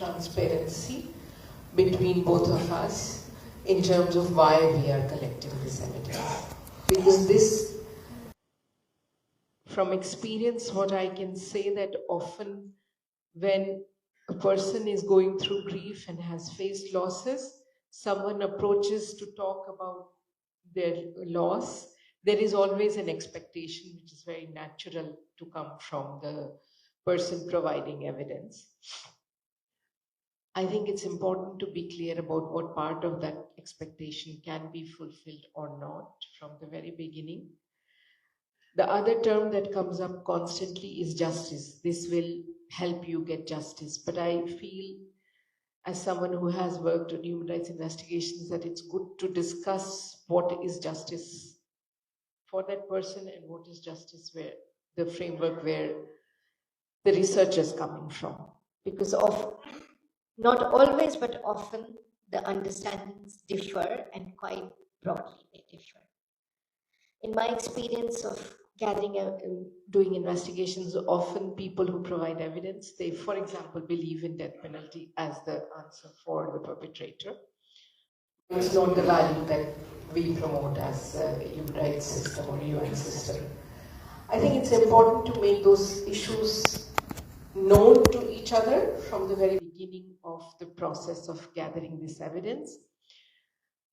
transparency between both of us in terms of why we are collecting this evidence. Because this, from experience, what I can say that often when a person is going through grief and has faced losses, someone approaches to talk about their loss, there is always an expectation which is very natural to come from the person providing evidence. I think it's important to be clear about what part of that expectation can be fulfilled or not from the very beginning. The other term that comes up constantly is justice. This will help you get justice. But I feel, as someone who has worked on human rights investigations, that it's good to discuss what is justice for that person and what is justice where the framework where the research is coming from. Because of, not always, but often the understandings differ, and quite broadly they differ. In my experience of gathering doing investigations, often people who provide evidence, they, for example, believe in death penalty as the answer for the perpetrator. It's not the value that we promote as a human rights system or UN system. I think it's important to make those issues known to each other from the very beginning of the process of gathering this evidence.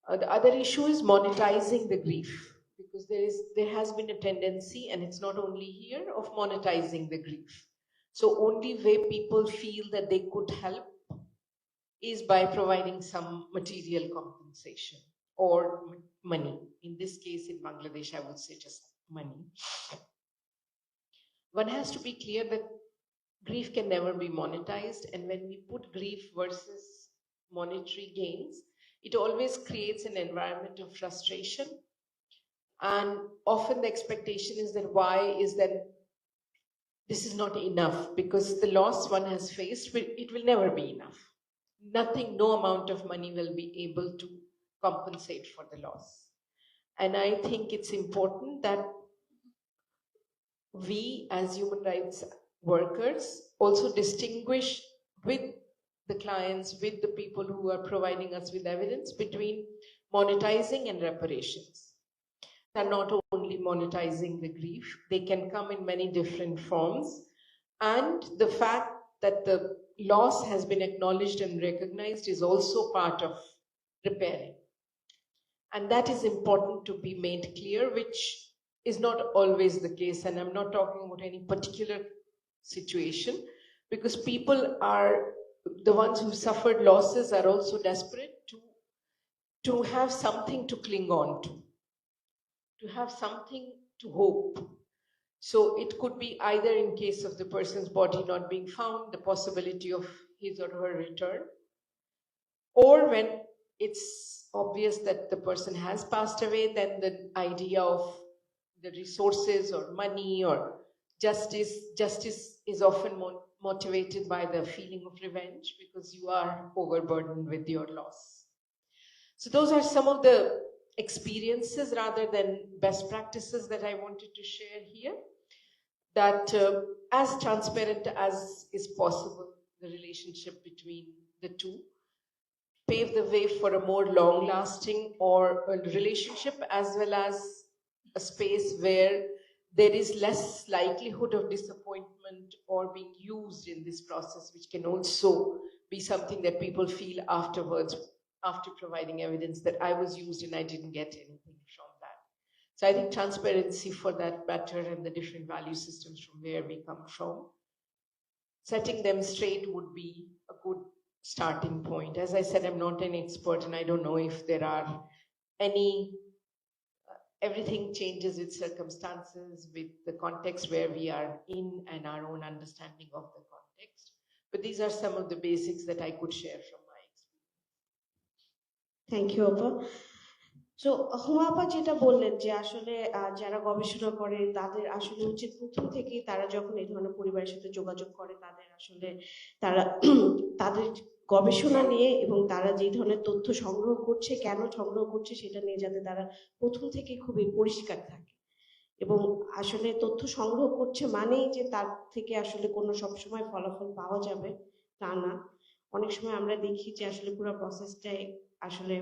The other issue is monetizing the grief, because there has been a tendency, and it's not only here, of monetizing the grief. So only way people feel that they could help is by providing some material compensation or money. In this case, in Bangladesh, I would say just money. One has to be clear that grief can never be monetized, and when we put grief versus monetary gains, it always creates an environment of frustration. And often the expectation is that why is that this is not enough, because the loss one has faced, it will never be enough. Nothing, no amount of money will be able to compensate for the loss. And I think it's important that we as human rights workers also distinguish with the clients, with the people who are providing us with evidence, between monetizing and reparations. They're not only monetizing the grief, they can come in many different forms. And the fact that the loss has been acknowledged and recognized is also part of repairing. And that is important to be made clear, which is not always the case. And I'm not talking about any particular situation, because people are, the ones who suffered losses are also desperate to have something to cling on to have something to hope. So it could be either, in case of the person's body not being found, the possibility of his or her return, or when it's obvious that the person has passed away, then the idea of the resources or money or justice is often motivated by the feeling of revenge, because you are overburdened with your loss. So those are some of the experiences rather than best practices that I wanted to share here, that as transparent as is possible, the relationship between the two, pave the way for a more long-lasting or a relationship, as well as a space where there is less likelihood of disappointment or being used in this process, which can also be something that people feel afterwards, after providing evidence, that I was used and I didn't get anything from that. So I think transparency for that matter, and the different value systems from where we come from, setting them straight would be a good starting point. As I said, I'm not an expert, and I don't know if there are any, everything changes with circumstances, with the context where we are in, and our own understanding of the context. But these are some of the basics that I could share from my experience. Thank you, Appa. So হুমাপা যেটা বললেন যে আসলে যারা গবেষণা করে তাদের আসলে উচিত প্রথম থেকেই তারা যখন এই ধরনের পরিবারের সাথে যোগাযোগ করে, তাদের আসলে তারা তাদের গবেষণা নিয়ে এবং তারা যে ধরনের তথ্য সংগ্রহ করছে, কেন সংগ্রহ করছে, সেটা নিয়ে যাতে তারা প্রথম থেকে খুবই পরিষ্কার থাকে। এবং আসলে তথ্য সংগ্রহ করছে মানেই যে তার থেকে আসলে কোনো সবসময় ফলাফল পাওয়া যাবে তা না। অনেক সময় আমরা দেখি যে আসলে পুরো প্রসেসটাই আসলে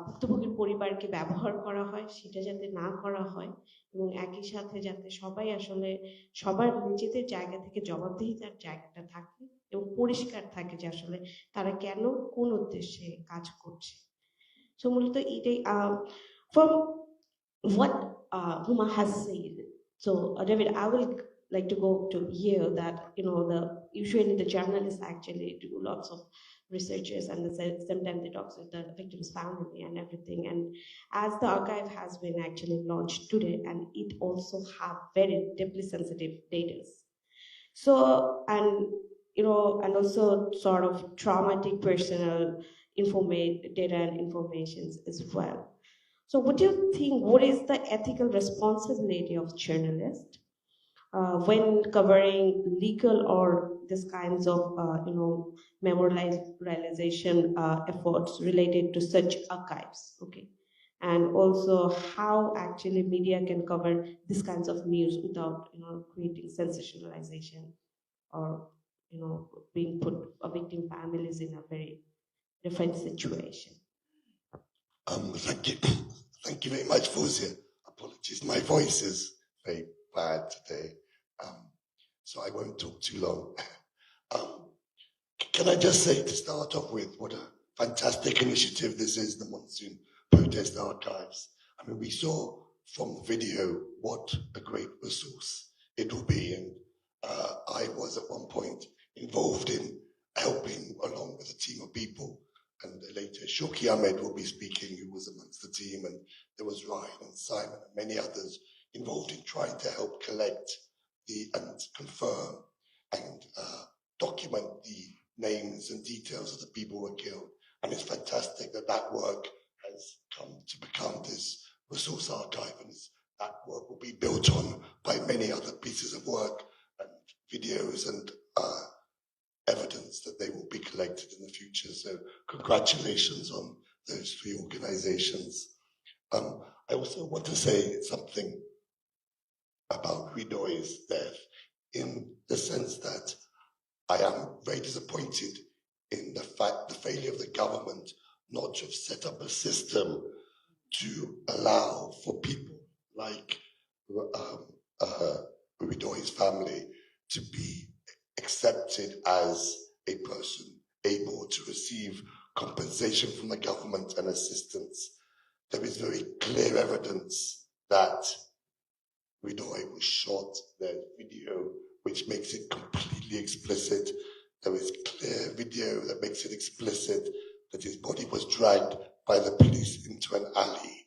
ভুক্তভোগীর পরিবারকে ব্যবহার করা হয়, সেটা যাতে না করা হয় এবং একই সাথে যাতে সবাই আসলে সবার নিজেদের জায়গা থেকে জবাবদিহিতার জায়গাটা থাকে এবং পরিষ্কার থাকে যে আসলে তারা কেন কোন উদ্দেশ্যে কাজ করছে। সো মূলত এটাই from what Huma has said. So David, I will like to go to here that usually the journalists actually do lots of researches and sometimes they talk with the victim's family and everything. And as the archive has been actually launched today, and it also have very deeply sensitive data. So and also sort of traumatic personal data and informations as well. So what do you think, what is the ethical responsibility of journalists when covering legal or these kinds of, memorialization efforts related to such archives, okay? And also how actually media can cover these kinds of news without, creating sensationalization or, being put victim families in a very different situation. Thank you. Thank you very much, Fawzia. Apologies, my voice is very bad today, so I won't talk too long. Can I just say, to start off with, what a fantastic initiative this is, the Monsoon Protest Archives. I mean, we saw from the video what a great resource it will be, and I was at one point involved in helping along with a team of people. And later, Shoki Ahmed will be speaking, who was amongst the team, and there was Ryan and Simon and many others involved in trying to help collect and confirm and document the names and details of the people who were killed. And it's fantastic that that work has come to become this resource archive, and that work will be built on by many other pieces of work and videos and evidence that they will be collected in the future. So congratulations on those three organizations. I also want to say something about Ridoy's death, in the sense that I am very disappointed in the failure of the government not to have set up a system to allow for people like Ridoy's family to be accepted as a person able to receive compensation from the government and assistance. There is very clear evidence that Ridoy was shot. There's video which makes it completely explicit. There is clear video that makes it explicit that his body was dragged by the police into an alley.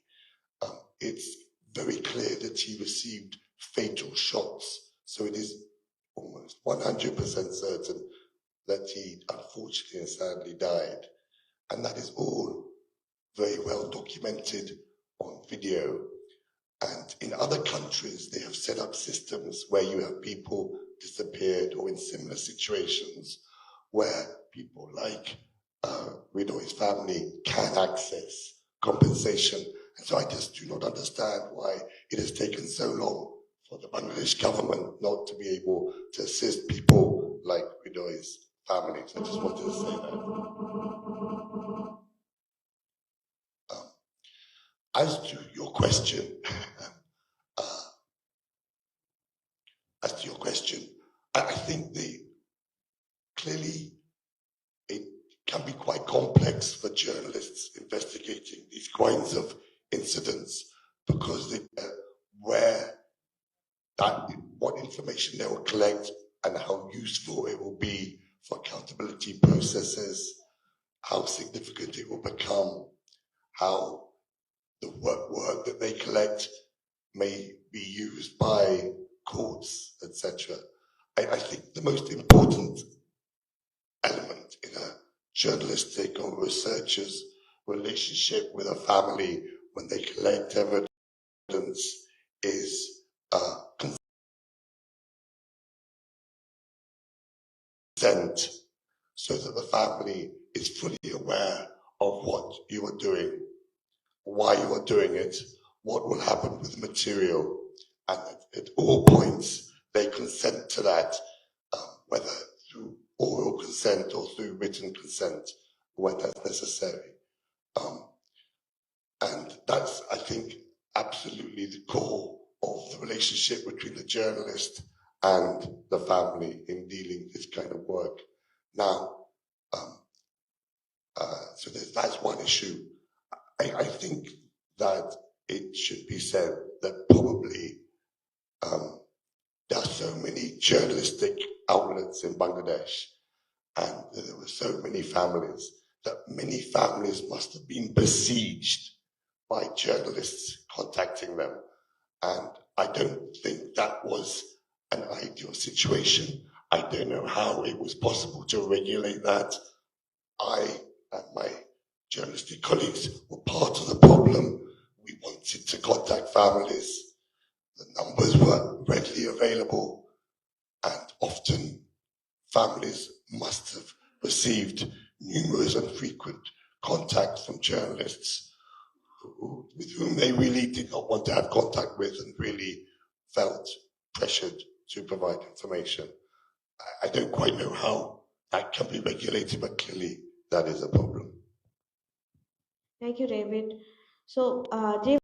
It's very clear that he received fatal shots. So it is almost 100% certain that he unfortunately and sadly died. And that is all very well documented on video. And in other countries, they have set up systems where you have people disappeared or in similar situations where people like Ridoy's family can access compensation. And so I just do not understand why it has taken so long for the Bangladesh government not to be able to assist people like Ridoy's families. I just wanted to say that. As to your question, I think clearly it can be quite complex for journalists investigating these kinds of incidents, because what information they will collect and how useful it will be for accountability processes, how significant it will become, how the work that they collect may be used by courts, etc. I think the most important element in a journalistic or researcher's relationship with a family when they collect evidence is consent, so that the family is fully aware of what you are doing, why you are doing it, what will happen with the material, and at all points they consent to that, whether through oral consent or through written consent when that's necessary. And that's, I think, absolutely the core of the relationship between the journalist and the family in dealing this kind of work. Now, so that's one issue. I think that it should be said that probably there are so many journalistic outlets in Bangladesh, and there were so many families, that many families must have been besieged by journalists contacting them. And I don't think that was an ideal situation. I don't know how it was possible to regulate that. I and my journalistic colleagues were part of the problem. We wanted to contact families. The numbers were readily available, and often families must have received numerous and frequent contacts from journalists with whom they really did not want to have contact with and really felt pressured to provide information. I don't quite know how that can be regulated, but clearly that is a problem. Thank you, David. So, David.